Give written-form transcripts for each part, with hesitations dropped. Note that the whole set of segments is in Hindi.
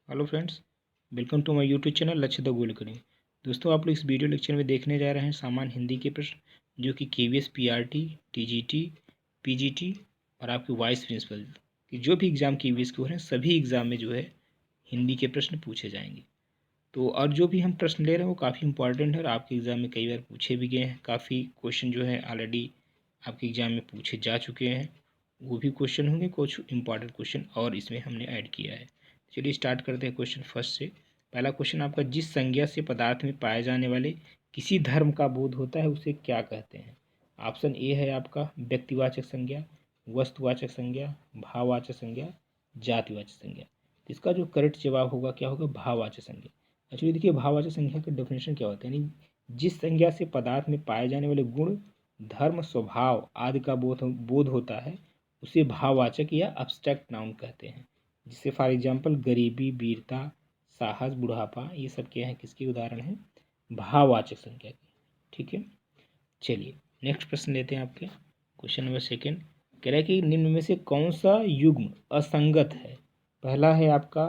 Hello friends, welcome to my YouTube channel Lakshya the goal करें। दोस्तों, आप लोग इस वीडियो लेक्चर में देखने जा रहे हैं सामान्य हिंदी के प्रश्न जो कि केवीएस, पीआरटी, टीजीटी, पीजीटी और आपके वाइस प्रिंसिपल कि जो भी एग्ज़ाम केवीएस के हो रहे हैं सभी एग्ज़ाम में जो है हिंदी के प्रश्न पूछे जाएंगे। तो और जो भी हम प्रश्न ले रहे हैं वो काफ़ी इंपॉर्टेंट है और आपके एग्ज़ाम में कई बार पूछे भी गए हैं। काफ़ी क्वेश्चन जो है ऑलरेडी आपके एग्ज़ाम में पूछे जा चुके हैं। वो भी क्वेश्चन होंगे, कुछ इंपॉर्टेंट क्वेश्चन और इसमें हमने ऐड किया है। चलिए स्टार्ट करते हैं क्वेश्चन फर्स्ट से। पहला क्वेश्चन आपका, जिस संज्ञा से पदार्थ में पाए जाने वाले किसी धर्म का बोध होता है उसे क्या कहते हैं? ऑप्शन ए है आपका व्यक्तिवाचक संज्ञा, वस्तुवाचक संज्ञा, भाववाचक संज्ञा, जातिवाचक संज्ञा। इसका जो करेक्ट जवाब होगा क्या होगा? भाववाचक संज्ञा। एक्चुअली देखिए, भाववाचक संज्ञा का डेफिनेशन क्या होता है, यानी जिस संज्ञा से पदार्थ में पाए जाने वाले गुण, धर्म, स्वभाव आदि का बोध होता है उसे भाववाचक या अब्स्ट्रैक्ट नाउन कहते हैं। जिससे फॉर एग्जांपल गरीबी, वीरता, साहस, बुढ़ापा, ये सब क्या है, किसके उदाहरण हैं? भाववाचक संज्ञा के। ठीक है, चलिए नेक्स्ट प्रश्न लेते हैं आपके। क्वेश्चन नंबर सेकेंड कह रहा है कि निम्न में से कौन सा युग्म असंगत है? पहला है आपका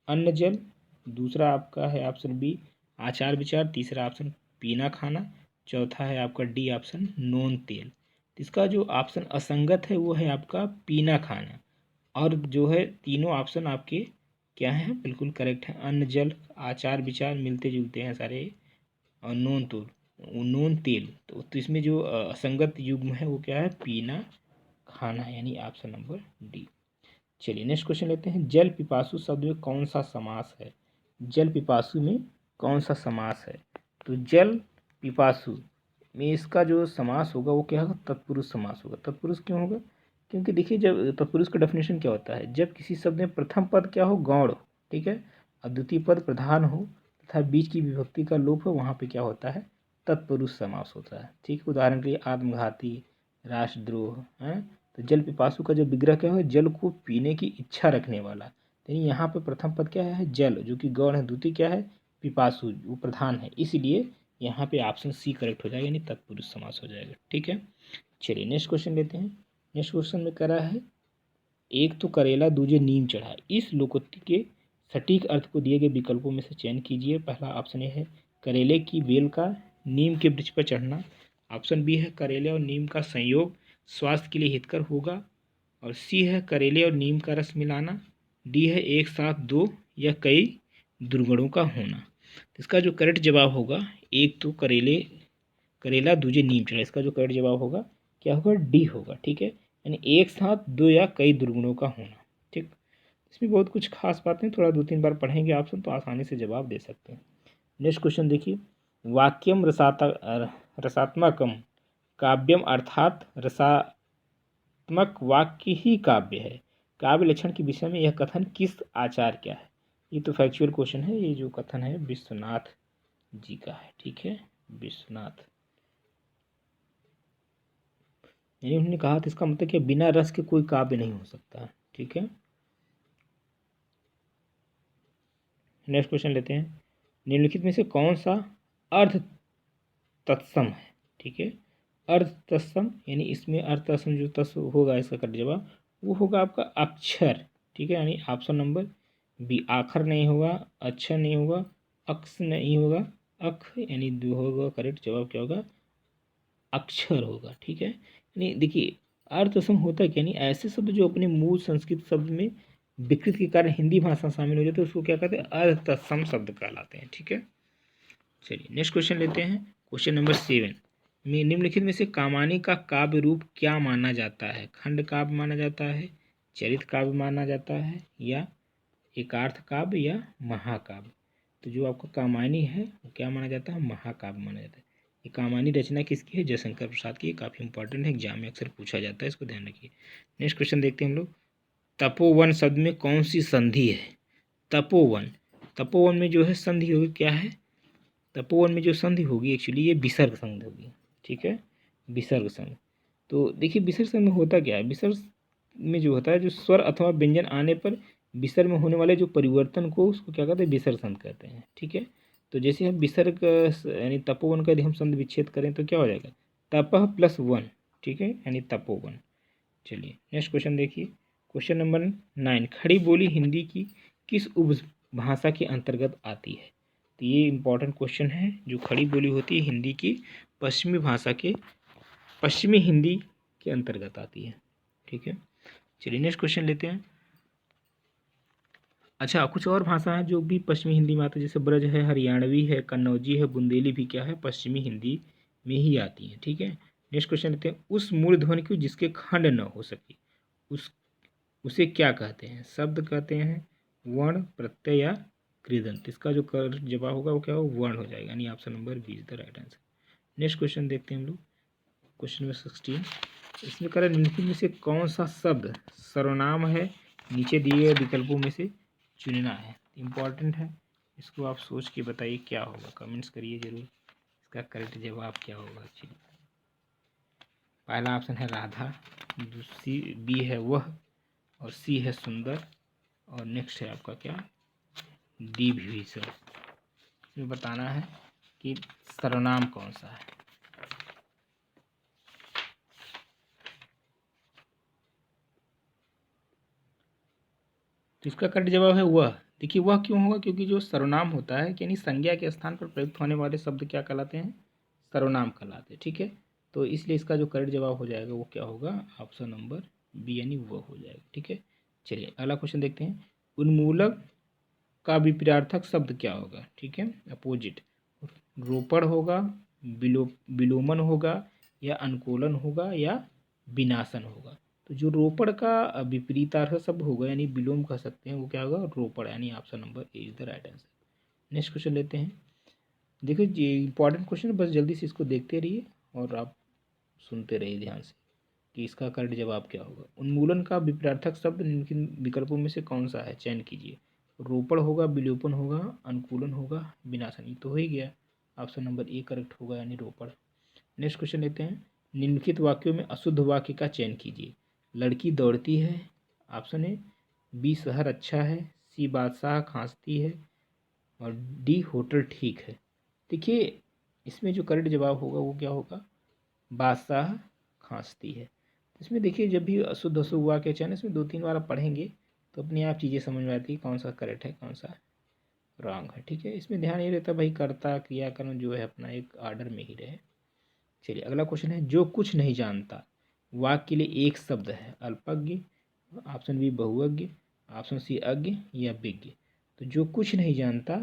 अन्न जल, दूसरा आपका है ऑप्शन बी आचार विचार, तीसरा ऑप्शन पीना खाना, चौथा है आपका डी ऑप्शन नोन तेल। इसका जो ऑप्शन असंगत है वो है आपका पीना खाना। और जो है तीनों ऑप्शन आपके क्या हैं? बिल्कुल करेक्ट है। अन्न जल आचार विचार मिलते जुलते हैं सारे। और नोन तेल तो इसमें जो असंगत युग्म है वो क्या है? पीना खाना है, यानी ऑप्शन नंबर डी। चलिए नेक्स्ट क्वेश्चन लेते हैं। जल पिपासु शब्द में कौन सा समास है? जल पिपासु में कौन सा समास है? तो जल पिपासु में इसका जो समास होगा वो क्या होगा? तत्पुरुष समास होगा। तत्पुरुष क्यों होगा? क्योंकि देखिए, जब तत्पुरुष का डेफिनेशन क्या होता है, जब किसी शब्द में प्रथम पद क्या हो? गौण हो, ठीक है, और द्वितीय पद प्रधान हो तथा बीच की विभक्ति का लोप हो, वहाँ पे क्या होता है? तत्पुरुष समास होता है। ठीक है, उदाहरण के लिए आत्मघाती, राष्ट्रद्रोह है। तो जल पिपासु का जो विग्रह क्या है? जल को पीने की इच्छा रखने वाला। यानी यहाँ पे प्रथम पद क्या है? जल, जो कि गौण है। द्वितीय क्या है? पिपासु, वो प्रधान है। इसलिए यहाँ पे ऑप्शन सी करेक्ट हो जाएगा, यानी तत्पुरुष समास हो जाएगा। ठीक है, चलिए नेक्स्ट क्वेश्चन लेते हैं। नेक्स्ट क्वेश्चन में कह रहा है, एक तो करेला दूजे नीम चढ़ा, इस लोकोक्ति के सटीक अर्थ को दिए गए विकल्पों में से चयन कीजिए। पहला ऑप्शन ए है करेले की बेल का नीम के वृक्ष पर चढ़ना, ऑप्शन बी है करेले और नीम का संयोग स्वास्थ्य के लिए हितकर होगा, और सी है करेले और नीम का रस मिलाना, डी है एक साथ दो या कई दुर्गुणों का होना। इसका जो करेक्ट जवाब होगा, एक तो करेला दूजे नीम चढ़ा, इसका जो करेक्ट जवाब होगा क्या होगा? डी होगा। ठीक है, यानी एक साथ दो या कई दुर्गुणों का होना। ठीक, इसमें बहुत कुछ खास बात नहीं, थोड़ा 2-3 बार पढ़ेंगे ऑप्शन तो आसानी से जवाब दे सकते हैं। नेक्स्ट क्वेश्चन देखिए, वाक्यम रसात्मकम काव्यम अर्थात रसात्मक वाक्य ही काव्य है। काव्य लक्षण के विषय में यह कथन किस आचार्य का है? ये तो फैक्चुअल क्वेश्चन है। ये जो कथन है विश्वनाथ जी का है। ठीक है, विश्वनाथ, यानी उन्होंने कहा था, इसका मतलब कि बिना रस के कोई काव्य नहीं हो सकता। ठीक है, नेक्स्ट क्वेश्चन लेते हैं। निम्नलिखित में से कौन सा अर्थ तत्सम है? ठीक है, अर्थ तत्सम यानी इसमें अर्थ तत्सम जो तत्व होगा, इसका करेक्ट जवाब वो होगा आपका अक्षर। ठीक है, यानी ऑप्शन नंबर बी, आखर नहीं होगा, अक्षर नहीं होगा, अक्ष नहीं होगा, अख यानी दो होगा। करेक्ट जवाब क्या होगा? अक्षर होगा। ठीक है, यानी देखिए अर्थसम होता है क्या, यानी ऐसे शब्द जो अपने मूल संस्कृत शब्द में विकृत के कारण हिंदी भाषा शामिल हो जाते हैं उसको क्या कहते हैं? अर्थसम शब्द कहलाते हैं। ठीक है, चलिए नेक्स्ट क्वेश्चन लेते हैं। क्वेश्चन नंबर 7 में निम्नलिखित में से कामानी का काव्य रूप क्या माना जाता है? खंड काव्य माना जाता है, चरित काव्य माना जाता है, या एकार्थ काव्य, या महाकाव्य? तो जो आपका कामायनी है वो क्या माना जाता है? महाकाव्य माना जाता है। ये कामायनी रचना किसकी है? जयशंकर प्रसाद की। काफ़ी इंपॉर्टेंट है, एग्जाम में अक्सर पूछा जाता है, इसको ध्यान रखिए। नेक्स्ट क्वेश्चन देखते हैं हम लोग। तपोवन शब्द में कौन सी संधि है? तपोवन, तपोवन में जो है संधि होगी क्या है? तपोवन में जो संधि होगी एक्चुअली ये विसर्ग संधि होगी। ठीक है, विसर्ग संधि। तो देखिए विसर्ग संधि में होता क्या है? विसर्ग में जो होता है, जो स्वर अथवा व्यंजन आने पर विसर्ग में होने वाले जो परिवर्तन को उसको क्या कहते हैं? विसर्ग संधि कहते हैं। ठीक है, तो जैसे हम विसर्ग यानी तपोवन का यदि हम संधि विच्छेद करें तो क्या हो जाएगा? तपह प्लस वन। ठीक है, यानी तपोवन। चलिए नेक्स्ट क्वेश्चन देखिए। क्वेश्चन नंबर 9, खड़ी बोली हिंदी की किस भाषा के अंतर्गत आती है? तो ये इम्पोर्टेंट क्वेश्चन है। जो खड़ी बोली होती है हिंदी की, पश्चिमी भाषा के पश्चिमी हिंदी के अंतर्गत आती है। ठीक है, चलिए नेक्स्ट क्वेश्चन लेते हैं। अच्छा, कुछ और भाषा है जो भी पश्चिमी हिंदी में आती है, जैसे ब्रज है, हरियाणवी है, कन्नौजी है, बुंदेली भी क्या है, पश्चिमी हिंदी में ही आती है। ठीक है, नेक्स्ट क्वेश्चन लेते हैं। उस मूल ध्वनि को जिसके खंड न हो सके उस उसे क्या कहते हैं? शब्द कहते हैं, वर्ण, प्रत्यय या कृदंत? इसका जो कर जवाब होगा वो क्या होगा? वर्ण हो जाएगा, यानी option number B is the right answer. Next question देखते हैं हम लोग। क्वेश्चन नंबर 16, इसमें कह रहा है निम्नलिखित में से कौन सा शब्द सर्वनाम है? नीचे दिए गए विकल्पों में से चुनना है। इम्पॉर्टेंट है, इसको आप सोच के बताइए क्या होगा, कमेंट्स करिए जरूर। इसका करेक्ट जवाब क्या होगा? एक्चुअली पहला ऑप्शन है राधा, दूसरी बी है वह, और सी है सुंदर, और नेक्स्ट है आपका क्या? डी विभीषण। इसमें बताना है कि सर्वनाम कौन सा है। तो इसका करेक्ट जवाब है वह। देखिए वह क्यों होगा? क्योंकि जो सर्वनाम होता है, यानी संज्ञा के स्थान पर प्रयुक्त होने वाले शब्द क्या कहलाते हैं? सर्वनाम कहलाते हैं। ठीक है, तो इसलिए इसका जो करेक्ट जवाब हो जाएगा वो क्या होगा? ऑप्शन नंबर बी, यानी वह हो जाएगा। ठीक है, चलिए अगला क्वेश्चन देखते हैं। उन्मूलक का विपरीतार्थक शब्द क्या होगा? ठीक है, अपोजिट। रोपण होगा, विलोमन होगा, या अनुकूलन होगा, या विनाशन होगा? तो जो रोपण का विपरीतार्थ शब्द होगा, यानी विलोम कह सकते हैं, वो क्या होगा? रोपण, यानी option number A is the right answer. Next question लेते हैं। देखिए ये इंपॉर्टेंट क्वेश्चन है, बस जल्दी से इसको देखते रहिए और आप सुनते रहिए ध्यान से कि इसका करेक्ट जवाब क्या होगा। उन्मूलन का विपरीतार्थक शब्द निम्नलिखित विकल्पों में से कौन सा है? चयन कीजिए। रोपण होगा, विलोपन होगा, अनुकूलन होगा, विनाशन। ये तो हो ही गया, ऑप्शन नंबर ए करेक्ट होगा, यानी रोपण। नेक्स्ट क्वेश्चन लेते हैं। निम्नलिखित वाक्यों में अशुद्ध वाक्य का चयन कीजिए। लड़की दौड़ती है, ऑप्शन ए। बी शहर अच्छा है, सी बादशाह खांसती है, और डी होटल ठीक है। देखिए इसमें जो करेक्ट जवाब होगा वो क्या होगा? बादशाह खांसती है। इसमें देखिए जब भी अशुद्ध अशुभ वाक्य चयन, इसमें 2-3 बार आप पढ़ेंगे तो अपने आप चीज़ें समझ में आती है कौन सा करेक्ट है, कौन सा रॉन्ग है। ठीक है, इसमें ध्यान ये रहता है भाई कर्ता क्रियाकर्म जो है अपना एक आर्डर में ही रहे। चलिए अगला क्वेश्चन है। जो कुछ नहीं जानता वाक्य के लिए एक शब्द है। अल्पज्ञ, ऑप्शन बी बहुज्ञ, ऑप्शन सी अज्ञ, या विज्ञ? तो जो कुछ नहीं जानता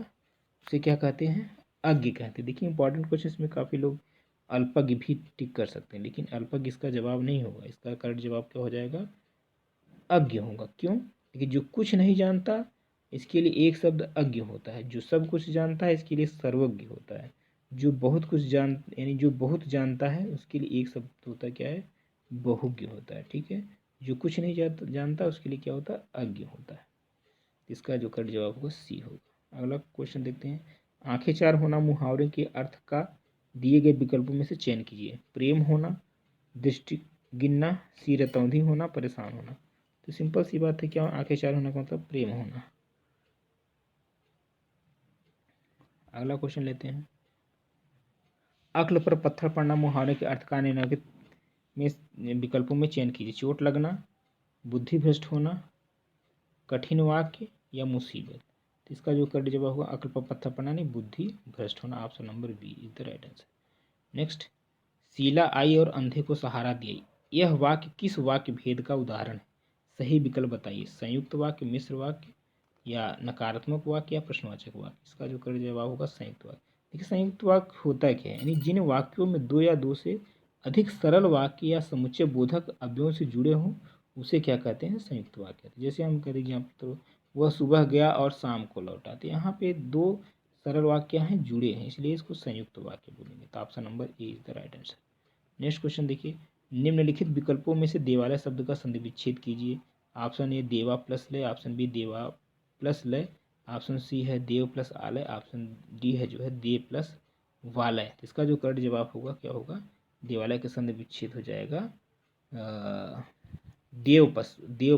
उसे क्या कहते हैं? अज्ञ कहते हैं। देखिए इंपॉर्टेंट क्वेश्चन, इसमें काफ़ी लोग अल्पज्ञ भी टिक कर सकते हैं, लेकिन अल्पज्ञ इसका जवाब नहीं होगा। इसका करेक्ट जवाब क्या हो जाएगा? अज्ञ होगा। क्यों? देखिए जो कुछ नहीं जानता इसके लिए एक शब्द अज्ञ होता है, जो सब कुछ जानता है इसके लिए सर्वज्ञ होता है, जो बहुत कुछ जान यानी जो बहुत जानता है उसके लिए एक शब्द होता है क्या है? बहुज्ञ होता है। ठीक है, जो कुछ नहीं जानता उसके लिए क्या होता है? अज्ञ होता है। इसका जो करेक्ट जवाब होगा सी होगा। अगला क्वेश्चन देखते हैं। आंखें चार होना मुहावरे के अर्थ का दिए गए विकल्पों में से चयन कीजिए। प्रेम होना, दृष्टि गिनना, सिर रतौंधी होना, परेशान होना? तो सिंपल सी बात है, क्या आंखें चार होना का मतलब प्रेम होना। अगला क्वेश्चन लेते हैं। अक्ल पर पत्थर पड़ना मुहावरे के अर्थ का निम्नलिखित में विकल्पों में चयन कीजिए। चोट लगना, बुद्धि भ्रष्ट होना, कठिन वाक्य, या मुसीबत? तो इसका जो करेक्ट जवाब होगा अक्ल पर पत्थर पड़ना नहीं, बुद्धि भ्रष्ट होना, option number B is the right answer. Next. शीला आई और अंधे को सहारा दिए, यह वाक्य किस वाक्य भेद का उदाहरण है? सही विकल्प बताइए। संयुक्त वाक्य, मिश्र वाक्य, या नकारात्मक वाक्य, या प्रश्नवाचक वाक्य? इसका जो करेक्ट जवाब होगा संयुक्त वाक्य। देखिए संयुक्त वाक्य होता क्या है? यानी जिन वाक्यों में दो या दो से अधिक सरल वाक्य या समुच्चय बोधक अवयवों से जुड़े हों उसे क्या कहते हैं? संयुक्त वाक्य। जैसे हम कह देंगे यहाँ तो वह सुबह गया और शाम को लौटा, तो यहाँ पे दो सरल वाक्य हैं जुड़े हैं, इसलिए इसको संयुक्त वाक्य बोलेंगे। तो option number A is the right answer. Next question देखिए। निम्नलिखित विकल्पों में से देवालय शब्द का संधि विच्छेद कीजिए। ऑप्शन ए देवा प्लस लय, ऑप्शन बी देवा प्लस लय, ऑप्शन सी है देव प्लस आलय, ऑप्शन डी है जो है देव प्लस वालय? तो इसका जो करेक्ट जवाब होगा क्या होगा? देवालय के संधि विच्छेद हो जाएगा देव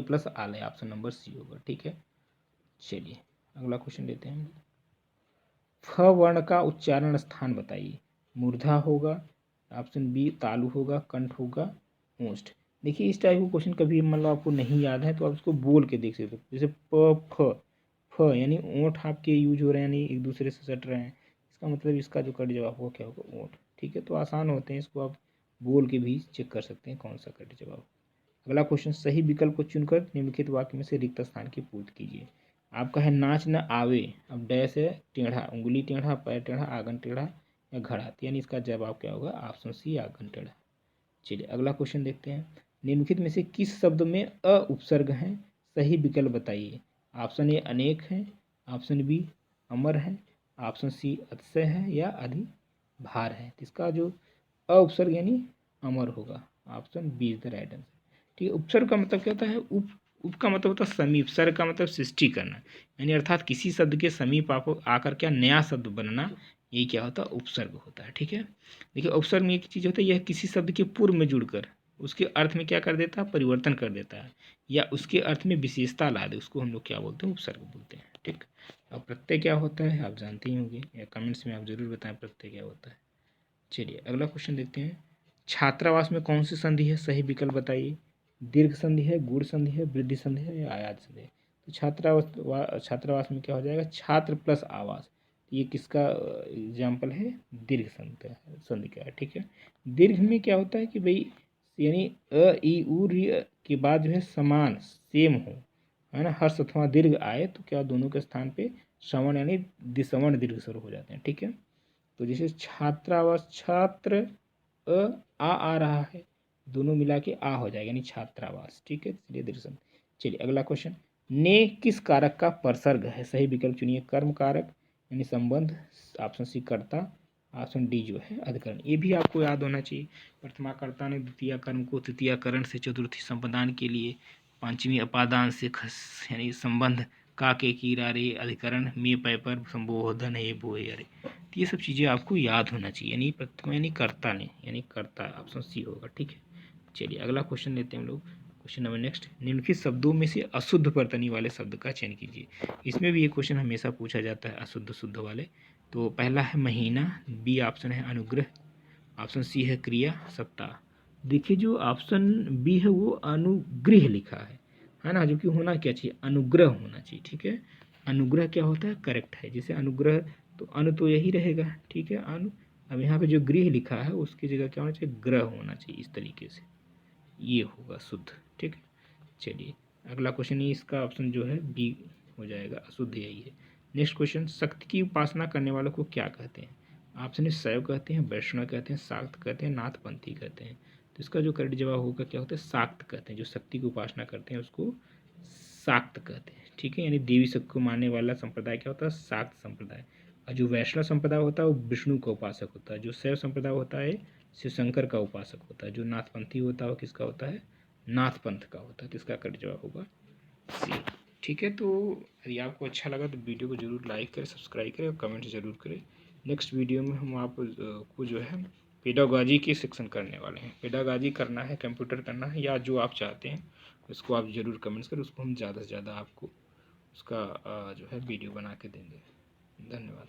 प्लस आलय, ऑप्शन नंबर सी होगा। ठीक है, चलिए अगला क्वेश्चन लेते हैं। फ वर्ण का उच्चारण स्थान बताइए। मूर्धा होगा, ऑप्शन बी तालु होगा, कंठ होगा, ओष्ठ? देखिए इस टाइप का क्वेश्चन कभी मतलब आपको नहीं याद है तो आप इसको बोल के देख सकते हो। जैसे प फ, फ यानी ओंठ आपके यूज हो रहे हैं, यानी एक दूसरे से सट रहे हैं, इसका मतलब इसका जो करेक्ट जवाब होगा क्या होगा, ओंठ। ठीक है, तो आसान होते हैं, इसको आप बोल के भी चेक कर सकते हैं कौन सा करेक्ट जवाब। अगला क्वेश्चन, सही विकल्प को चुनकर निम्नलिखित वाक्य में से रिक्त स्थान की पूर्ति कीजिए। आपका है नाच न आवे, अब डैश है टेढ़ा, उंगली टेढ़ा, पैर टेढ़ा, आंगन टेढ़ा या घड़ा, यानी इसका जवाब क्या होगा, ऑप्शन सी आंगन टेढ़ा। चलिए अगला क्वेश्चन देखते हैं, निम्नलिखित में से किस शब्द में अ उपसर्ग है, सही विकल्प बताइए। ऑप्शन ए अनेक है, ऑप्शन बी अमर है, ऑप्शन सी अतिशय है या अधिभार है। तो इसका जो अ उपसर्ग यानी अमर होगा, option B is the right answer. ठीक है, उपसर्ग का मतलब क्या होता है, उप का मतलब होता है समीप, सर्ग का मतलब सृष्टि करना, यानी अर्थात किसी शब्द के समीप आप आकर क्या नया शब्द बनना, ये क्या होता है, उपसर्ग होता है। ठीक है, देखिए उपसर्ग में एक चीज़ होता है, यह किसी शब्द के पूर्व में जुड़कर उसके अर्थ में क्या कर देता है, परिवर्तन कर देता है, या उसके अर्थ में विशेषता ला दे, उसको हम लोग क्या बोलते हैं, उपसर्ग बोलते हैं। ठीक, अब प्रत्यय क्या होता है आप जानते ही होंगे, या कमेंट्स में आप जरूर बताएं प्रत्यय क्या होता है। चलिए अगला क्वेश्चन देखते हैं, छात्रावास में कौन सी संधि है, सही विकल्प बताइए। दीर्घ संधि है, गुण संधि है, वृद्धि संधि है या आयात संधि है। तो छात्रावास में क्या हो जाएगा, छात्र प्लस आवास, ये किसका एग्जाम्पल है, दीर्घ संधि का है। ठीक है, दीर्घ में क्या होता है कि भाई यानी अ ई उ री के बाद जो है समान सेम हो, है ना, हर्ष अथवा दीर्घ आए तो क्या दोनों के स्थान पे श्रवण यानी दिसवर्ण दीर्घ स्वर हो जाते हैं। ठीक है, तो जैसे छात्रावास, छात्र आ रहा है, दोनों मिला के आ हो जाएगा यानी छात्रावास। ठीक है, चलिए दर्शन। चलिए अगला क्वेश्चन, ने किस कारक का परसर्ग है, सही विकल्प चुनिए। कर्म कारक यानी संबंध, ऑप्शन सी कर्ता, ऑप्शन डी जो है अधिकरण। ये भी आपको याद होना चाहिए, प्रथमा कर्ता ने द्वितीय कर्म को तृतीय करण से चतुर्थी संपादन के लिए, पांचवी अपादान से खस यानी संबंध, का के कीरा रे अधिकरण, में पै पर संबोधन है बोए अरे। तो ये सब चीज़ें आपको याद होना चाहिए, यानी प्रथम यानी कर्ता ने, यानी कर्ता, ऑप्शन सी होगा। ठीक है, चलिए अगला क्वेश्चन लेते हैं हम लोग, क्वेश्चन नंबर नेक्स्ट, निम्नलिखित शब्दों में से अशुद्ध वर्तनी वाले शब्द का चयन कीजिए। इसमें भी ये क्वेश्चन हमेशा पूछा जाता है अशुद्ध शुद्ध वाले। तो पहला है महीना, बी ऑप्शन है अनुग्रह, ऑप्शन सी है क्रिया, सप्ताह। देखिए जो ऑप्शन बी है वो अनुग्रह लिखा है ना, जो कि होना क्या चाहिए, अनुग्रह होना चाहिए। ठीक है, अनुग्रह क्या होता है, करेक्ट है, जैसे अनुग्रह तो अनु तो यही रहेगा। ठीक है, अनु, अब यहाँ पे जो गृह लिखा है उसकी जगह क्या होना चाहिए, ग्रह होना चाहिए, इस तरीके से ये होगा शुद्ध। ठीक है, चलिए अगला क्वेश्चन, ये इसका ऑप्शन जो है बी हो जाएगा, अशुद्ध यही है। नेक्स्ट क्वेश्चन, शक्ति की उपासना करने वालों को क्या कहते हैं। ऑप्शन ए शैव कहते हैं, वैष्णव कहते हैं, शाक्त कहते हैं, नाथपंथी कहते हैं। तो इसका जो करेक्ट जवाब होगा क्या होता है, शाक्त कहते हैं, जो शक्ति की उपासना करते हैं उसको शाक्त कहते हैं। ठीक है, यानी देवी शक्ति को मानने वाला संप्रदाय क्या होता है, शाक्त संप्रदाय। और जो वैष्णव संप्रदाय होता है वो विष्णु का उपासक होता है, जो शैव संप्रदाय होता है शिव शंकर का उपासक होता है, जो नाथपंथी होता है वो किसका होता है, नाथ पंथ का होता है। तो इसका करेक्ट जवाब होगा सी। ठीक है, तो यदि आपको अच्छा लगा तो वीडियो को जरूर लाइक करें, सब्सक्राइब करें और कमेंट जरूर करें। नेक्स्ट वीडियो में हम आप को जो है पेडागॉजी के सेक्शन करने वाले हैं। पेडागॉजी करना है, कंप्यूटर करना है, या जो आप चाहते हैं उसको आप ज़रूर कमेंट्स करें, उसको हम ज़्यादा से ज़्यादा आपको उसका जो है वीडियो बना के देंगे। धन्यवाद।